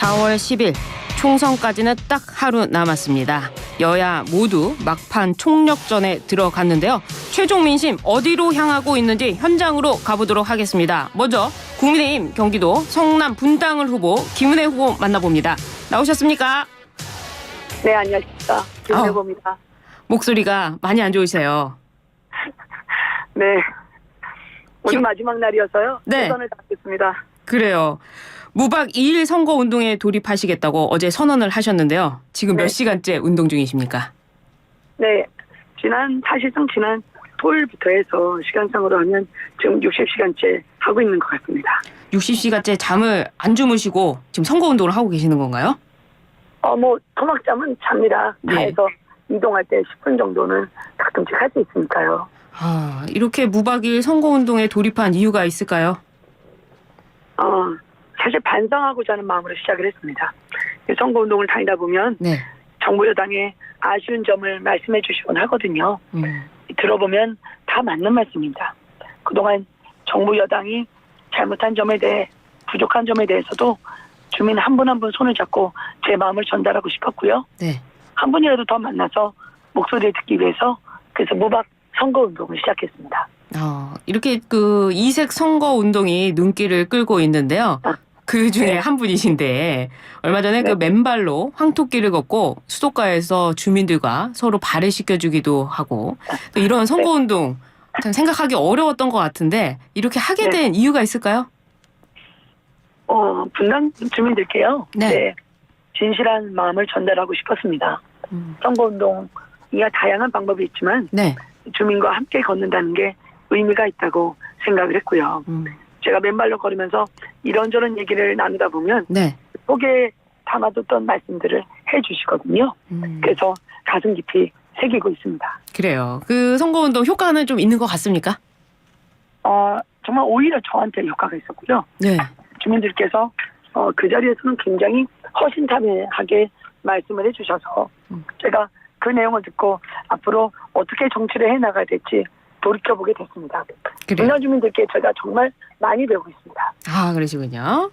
4월 10일 총선까지는 딱 하루 남았습니다. 여야 모두 막판 총력전에 들어갔는데요. 최종 민심 어디로 향하고 있는지 현장으로 가보도록 하겠습니다. 먼저 국민의힘 경기도 성남 분당을 후보 김은혜 후보 만나봅니다. 나오셨습니까? 네, 안녕하십니까. 김은혜 후보입니다. 목소리가 많이 안 좋으세요. 네. 오늘 마지막 날이어서요. 네. 최선을 다하겠습니다. 그래요. 무박 2일 선거운동에 돌입하시겠다고 어제 선언을 하셨는데요. 지금 몇 네. 시간째 운동 중이십니까? 네. 사실상 지난 토요일부터 해서 시간상으로 하면 지금 60시간째 하고 있는 것 같습니다. 60시간째 잠을 안 주무시고 지금 선거운동을 하고 계시는 건가요? 토막잠은 잡니다. 네. 차에서 이동할 때 10분 정도는 가끔씩 할 수 있으니까요. 이렇게 무박 2일 선거운동에 돌입한 이유가 있을까요? 사실 반성하고자 하는 마음으로 시작을 했습니다. 선거운동을 다니다 보면 네. 정부 여당의 아쉬운 점을 말씀해 주시곤 하거든요. 들어보면 다 맞는 말씀입니다. 그동안 정부 여당이 잘못한 점에 대해 부족한 점에 대해서도 주민 한 분 한 분 손을 잡고 제 마음을 전달하고 싶었고요. 네. 한 분이라도 더 만나서 목소리를 듣기 위해서 그래서 무박 선거운동을 시작했습니다. 이렇게 이색 선거운동이 눈길을 끌고 있는데요. 그 중에 네. 한 분이신데 얼마 전에 네. 맨발로 황토길을 걷고 수도가에서 주민들과 서로 발을 씻겨주기도 하고 또 이런 선거운동 참 생각하기 어려웠던 것 같은데 이렇게 하게 된 이유가 있을까요? 분당 주민들께요. 네. 진실한 마음을 전달하고 싶었습니다. 선거운동이야 다양한 방법이 있지만 네. 주민과 함께 걷는다는 게 의미가 있다고 생각을 했고요. 제가 맨발로 걸으면서 이런저런 얘기를 나누다 보면 네. 속에 담아뒀던 말씀들을 해주시거든요. 그래서 가슴 깊이 새기고 있습니다. 그래요. 그 선거운동 효과는 좀 있는 것 같습니까? 정말 오히려 저한테 효과가 있었고요. 네. 주민들께서 그 자리에서는 굉장히 허심탄회하게 말씀을 해주셔서 제가 그 내용을 듣고 앞으로 어떻게 정치를 해나가야 될지 돌이켜보게 됐습니다. 분당 주민들께 제가 정말 많이 배우고 있습니다. 그러시군요.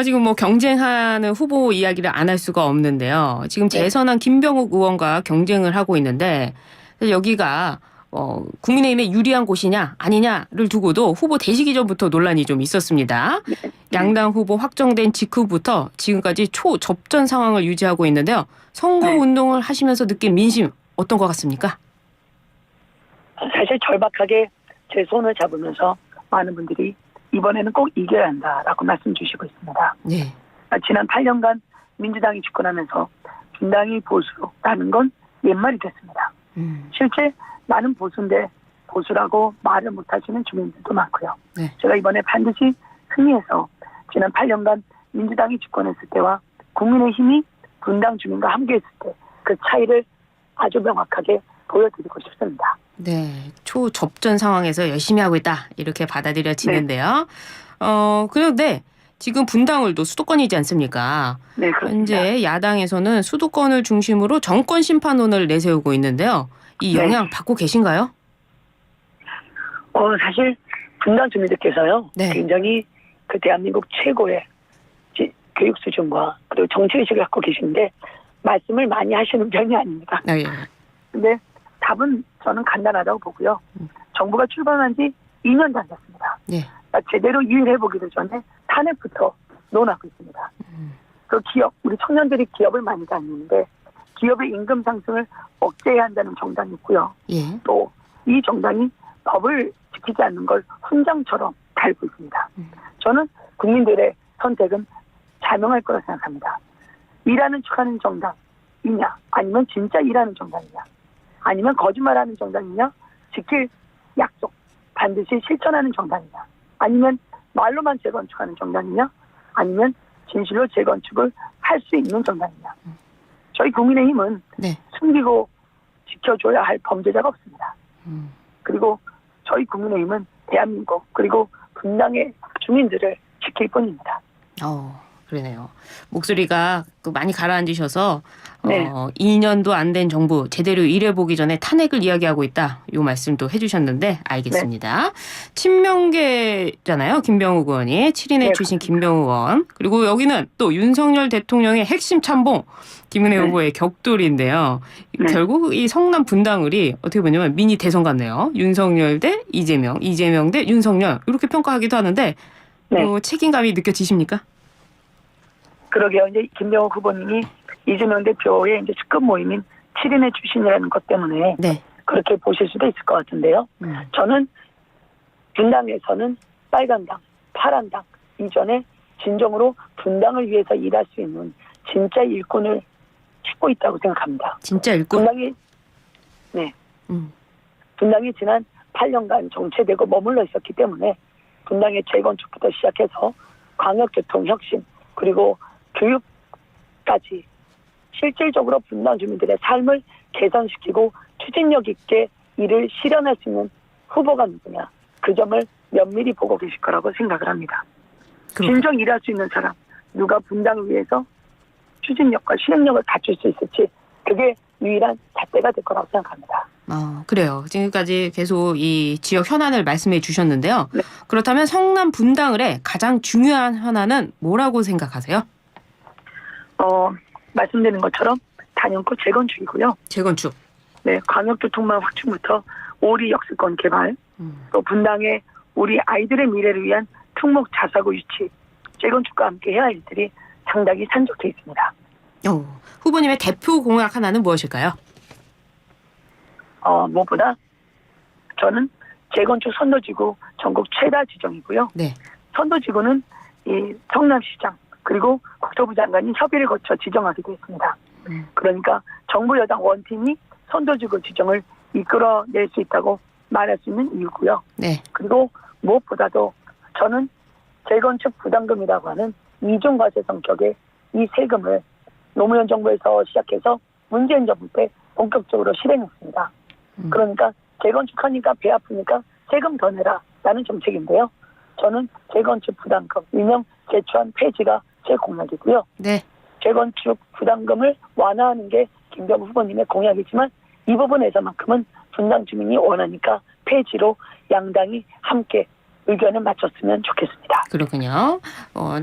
지금 경쟁하는 후보 이야기를 안 할 수가 없는데요. 지금 재선한 김병욱 의원과 경쟁을 하고 있는데 여기가 국민의힘에 유리한 곳이냐 아니냐를 두고도 후보 대시기 전부터 논란이 좀 있었습니다. 양당 후보 확정된 직후부터 지금까지 초접전 상황을 유지하고 있는데요. 선거운동을 하시면서 느낀 민심 어떤 것 같습니까? 사실 절박하게 제 손을 잡으면서 많은 분들이 이번에는 꼭 이겨야 한다라고 말씀 주시고 있습니다. 네. 지난 8년간 민주당이 집권하면서 분당이 보수라는 건 옛말이 됐습니다. 실제 나는 보수인데 보수라고 말을 못하시는 주민들도 많고요. 네. 제가 이번에 반드시 승리해서 지난 8년간 민주당이 집권했을 때와 국민의힘이 분당 주민과 함께했을 때 그 차이를 아주 명확하게 보여드리고 싶습니다. 네, 초접전 상황에서 열심히 하고 있다 이렇게 받아들여지는데요. 그런데 지금 분당을도 수도권이지 않습니까? 네, 그렇습니다. 현재 야당에서는 수도권을 중심으로 정권 심판론을 내세우고 있는데요. 이 영향 받고 계신가요? 사실 분당 주민들께서요. 네. 굉장히 그 대한민국 최고의 교육 수준과 그리고 정치의식을 갖고 계신데 말씀을 많이 하시는 편이 아닙니다. 예. 근데 답은 저는 간단하다고 보고요. 정부가 출범한 지 2년 안 됐습니다. 네. 제대로 일해보기도 전에 탄핵부터 논하고 있습니다. 그 기업, 우리 청년들이 기업을 많이 다니는데 기업의 임금 상승을 억제해야 한다는 정당이 있고요. 예. 또 이 정당이 법을 지키지 않는 걸 훈장처럼 달고 있습니다. 저는 국민들의 선택은 자명할 거라 생각합니다. 일하는 척하는 정당이냐 아니면 진짜 일하는 정당이냐 아니면 거짓말하는 정당이냐 지킬 약속 반드시 실천하는 정당이냐 아니면 말로만 재건축하는 정당이냐 아니면 진실로 재건축을 할 수 있는 정당이냐. 저희 국민의힘은 네. 숨기고 지켜줘야 할 범죄자가 없습니다. 그리고 저희 국민의힘은 대한민국 그리고 분당의 주민들을 지킬 뿐입니다. 그러네요. 목소리가 많이 가라앉으셔서 네. 2년도 안 된 정부 제대로 일해보기 전에 탄핵을 이야기하고 있다. 이 말씀도 해주셨는데 알겠습니다. 친명계잖아요. 김병욱 의원이 7인회 네, 출신 그렇습니다. 김병욱 의원. 그리고 여기는 또 윤석열 대통령의 핵심 참모 김은혜 네. 후보의 격돌인데요. 네. 결국 이 성남 분당을이 어떻게 보냐면 미니 대선 같네요. 윤석열 대 이재명, 이재명 대 윤석열 이렇게 평가하기도 하는데 네. 책임감이 느껴지십니까? 그러게요. 이제 김병욱 후보님이 이재명 대표의 이제 측근 모임인 7인의 출신이라는 것 때문에 네. 그렇게 보실 수도 있을 것 같은데요. 저는 분당에서는 빨간당, 파란당 이전에 진정으로 분당을 위해서 일할 수 있는 진짜 일꾼을 찾고 있다고 생각합니다. 진짜 일꾼. 분당이 지난 8년간 정체되고 머물러 있었기 때문에 분당의 재건축부터 시작해서 광역교통 혁신 그리고 교육까지 실질적으로 분당 주민들의 삶을 개선시키고 추진력 있게 이를 실현할 수 있는 후보가 누구냐 그 점을 면밀히 보고 계실 거라고 생각을 합니다. 진정 일할 수 있는 사람 누가 분당을 위해서 추진력과 실행력을 갖출 수 있을지 그게 유일한 잣대가 될 거라고 생각합니다. 그래요. 지금까지 계속 이 지역 현안을 말씀해 주셨는데요. 네. 그렇다면 성남 분당을의 가장 중요한 현안은 뭐라고 생각하세요? 말씀드린 것처럼 단연코 재건축이고요. 재건축. 네, 광역교통망 확충부터 오리 역세권 개발, 또 분당의 우리 아이들의 미래를 위한 특목 자사고 유치, 재건축과 함께 해야 할 일들이 상당히 산적해 있습니다. 후보님의 대표 공약 하나는 무엇일까요? 무엇보다 저는 재건축 선도지구 전국 최다 지정이고요. 네. 선도지구는 이 성남시장 그리고 국토부 장관이 협의를 거쳐 지정하기도 했습니다. 그러니까 정부 여당 원팀이 선도지구 지정을 이끌어낼 수 있다고 말할 수 있는 이유고요. 네. 그리고 무엇보다도 저는 재건축 부담금이라고 하는 이중과세 성격의 이 세금을 노무현 정부에서 시작해서 문재인 정부 때 본격적으로 실행했습니다. 그러니까 재건축하니까 배 아프니까 세금 더 내라라는 정책인데요. 저는 재건축 부담금, 일명 재초안 폐지가 제 공약이고요. 네. 재건축 부담금을 완화하는 게 김병욱 후보님의 공약이지만 이 부분에서만큼은 분당 주민이 원하니까 폐지로 양당이 함께 의견을 맞췄으면 좋겠습니다. 그렇군요.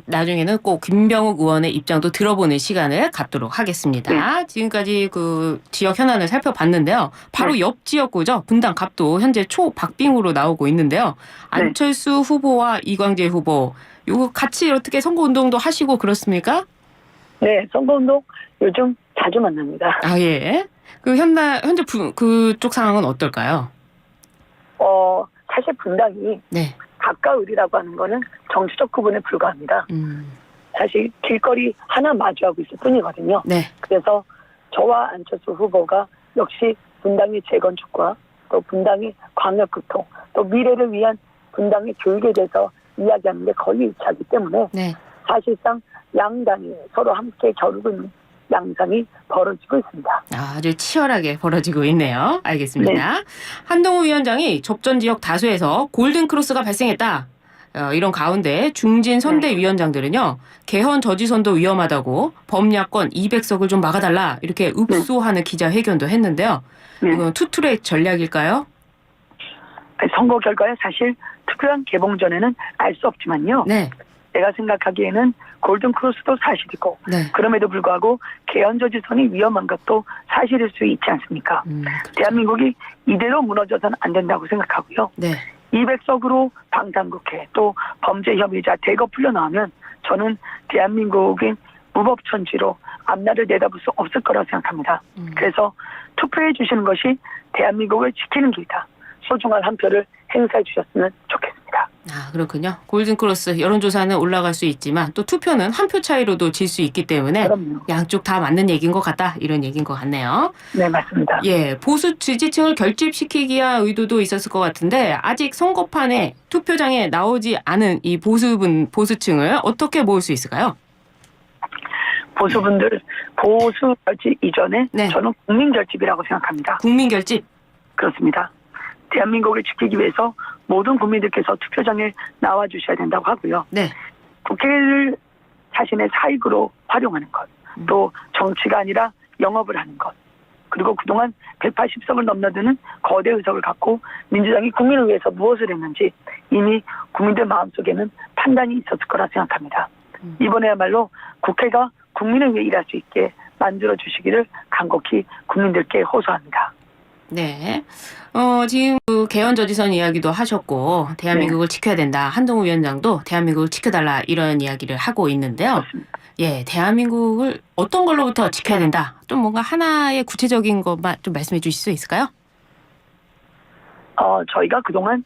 나중에는 꼭 김병욱 의원의 입장도 들어보는 시간을 갖도록 하겠습니다. 네. 지금까지 그 지역 현안을 살펴봤는데요. 바로 네. 옆 지역구죠. 분당 갑도 현재 초박빙으로 나오고 있는데요. 안철수 후보와 이광재 후보 요거 같이 어떻게 선거운동도 하시고 그렇습니까? 네, 선거운동 요즘 자주 만납니다. 예. 현재 그쪽 상황은 어떨까요? 사실 분당이 네. 가까울이라고 하는 거는 정치적 구분에 불과합니다. 사실 길거리 하나 마주하고 있을 뿐이거든요. 네. 그래서 저와 안철수 후보가 역시 분당의 재건축과 또 분당의 광역교통 또 미래를 위한 분당의 교육에 대해서 이야기하는 게 거의 일치하기 때문에 네. 사실상 양당이 서로 함께 겨루고 있는 양상이 벌어지고 있습니다. 아주 치열하게 벌어지고 있네요. 알겠습니다. 네. 한동훈 위원장이 접전 지역 다수에서 골든크로스가 발생했다. 이런 가운데 중진 선대위원장들은요. 개헌 저지선도 위험하다고 범야권 200석을 좀 막아달라 이렇게 읍소하는 기자회견도 했는데요. 네. 이건 투트랙 전략일까요? 선거 결과에 사실 투표한 개봉 전에는 알 수 없지만요. 네. 제가 생각하기에는 골든크로스도 사실이고 네. 그럼에도 불구하고 개헌 저지선이 위험한 것도 사실일 수 있지 않습니까? 그렇죠. 대한민국이 이대로 무너져서는 안 된다고 생각하고요. 네. 200석으로 방탄국회 또 범죄 혐의자 대거 풀려나오면 저는 대한민국인 무법천지로 앞날을 내다볼 수 없을 거라고 생각합니다. 그래서 투표해 주시는 것이 대한민국을 지키는 길이다. 소중한 한 표를 행사해 주셨으면 좋겠습니다. 그렇군요. 골든크로스 여론조사는 올라갈 수 있지만 또 투표는 한 표 차이로도 질 수 있기 때문에 그럼요. 양쪽 다 맞는 얘기인 것 같다. 이런 얘기인 것 같네요. 네, 맞습니다. 예, 보수 지지층을 결집시키기 위한 의도도 있었을 것 같은데 아직 선거판에 투표장에 나오지 않은 이 보수층을 어떻게 모을 수 있을까요? 보수분들 보수 결집 이전에 네. 저는 국민 결집이라고 생각합니다. 국민 결집. 그렇습니다. 대한민국을 지키기 위해서 모든 국민들께서 투표장에 나와 주셔야 된다고 하고요. 네. 국회를 자신의 사익으로 활용하는 것, 또 정치가 아니라 영업을 하는 것, 그리고 그동안 180석을 넘나드는 거대 의석을 갖고 민주당이 국민을 위해서 무엇을 했는지 이미 국민들 마음속에는 판단이 있었을 거라 생각합니다. 이번에야말로 국회가 국민을 위해 일할 수 있게 만들어 주시기를 간곡히 국민들께 호소합니다. 네. 지금 그 개헌저지선 이야기도 하셨고 대한민국을 지켜야 된다. 한동훈 위원장도 대한민국을 지켜달라 이런 이야기를 하고 있는데요. 그렇습니다. 예, 대한민국을 어떤 걸로부터 지켜야 된다. 좀 뭔가 하나의 구체적인 것만 좀 말씀해 주실 수 있을까요? 저희가 그동안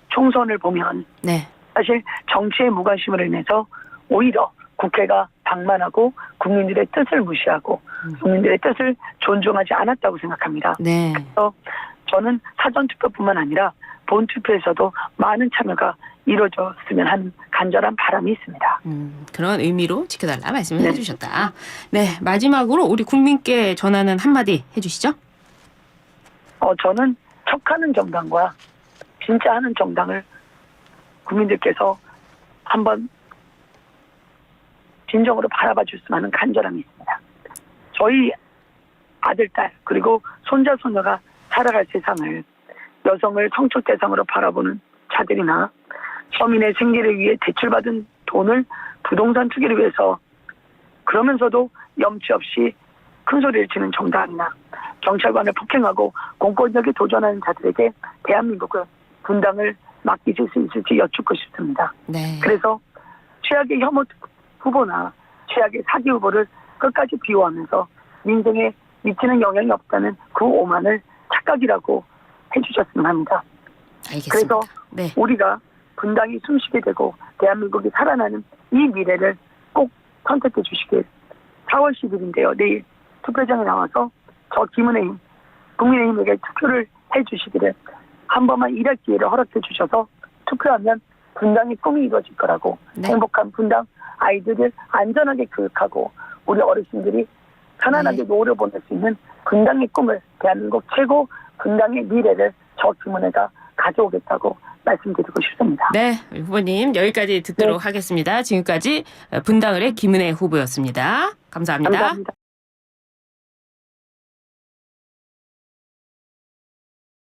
총선을 보면 네. 사실 정치의 무관심으로 인해서 오히려 국회가 방만하고 국민들의 뜻을 무시하고 국민들의 뜻을 존중하지 않았다고 생각합니다. 네. 그래서 저는 사전투표뿐만 아니라 본투표에서도 많은 참여가 이루어졌으면 하는 간절한 바람이 있습니다. 그런 의미로 지켜달라 말씀을 네. 해주셨다. 네, 마지막으로 우리 국민께 전하는 한마디 해주시죠. 저는 척하는 정당과 진짜 하는 정당을 국민들께서 한번 진정으로 바라봐 줬으면 하는 간절함이 있습니다. 저희 아들, 딸 그리고 손자, 손녀가 살아갈 세상을 여성을 성적 대상으로 바라보는 자들이나 서민의 생계를 위해 대출받은 돈을 부동산 투기를 위해서 그러면서도 염치 없이 큰 소리를 치는 정당이나 경찰관을 폭행하고 공권력에 도전하는 자들에게 대한민국은 분당을 맡기실 수 있을지 여쭙고 싶습니다. 네. 그래서 최악의 혐오 후보나 최악의 사기 후보를 끝까지 비호하면서 민생에 미치는 영향이 없다는 그 오만을 착각이라고 해주셨으면 합니다. 알겠습니다. 그래서 네. 우리가 분당이 숨쉬게 되고 대한민국이 살아나는 이 미래를 꼭 선택해 주시길. 4월 10일인데요. 내일 투표장에 나와서 저 김은혜님 국민의힘에게 투표를 해주시기를 한 번만 일할 기회를 허락해 주셔서 투표하면 분당의 꿈이 이루어질 거라고 네. 행복한 분당 아이들을 안전하게 교육하고 우리 어르신들이 편안하게 네. 노후를 보낼 수 있는 분당의 꿈을 대한민국 최고 분당의 미래를 저 김은혜가 가져오겠다고 말씀드리고 싶습니다. 네, 후보님 여기까지 듣도록 네. 하겠습니다. 지금까지 분당을의 김은혜 후보였습니다. 감사합니다. 감사합니다.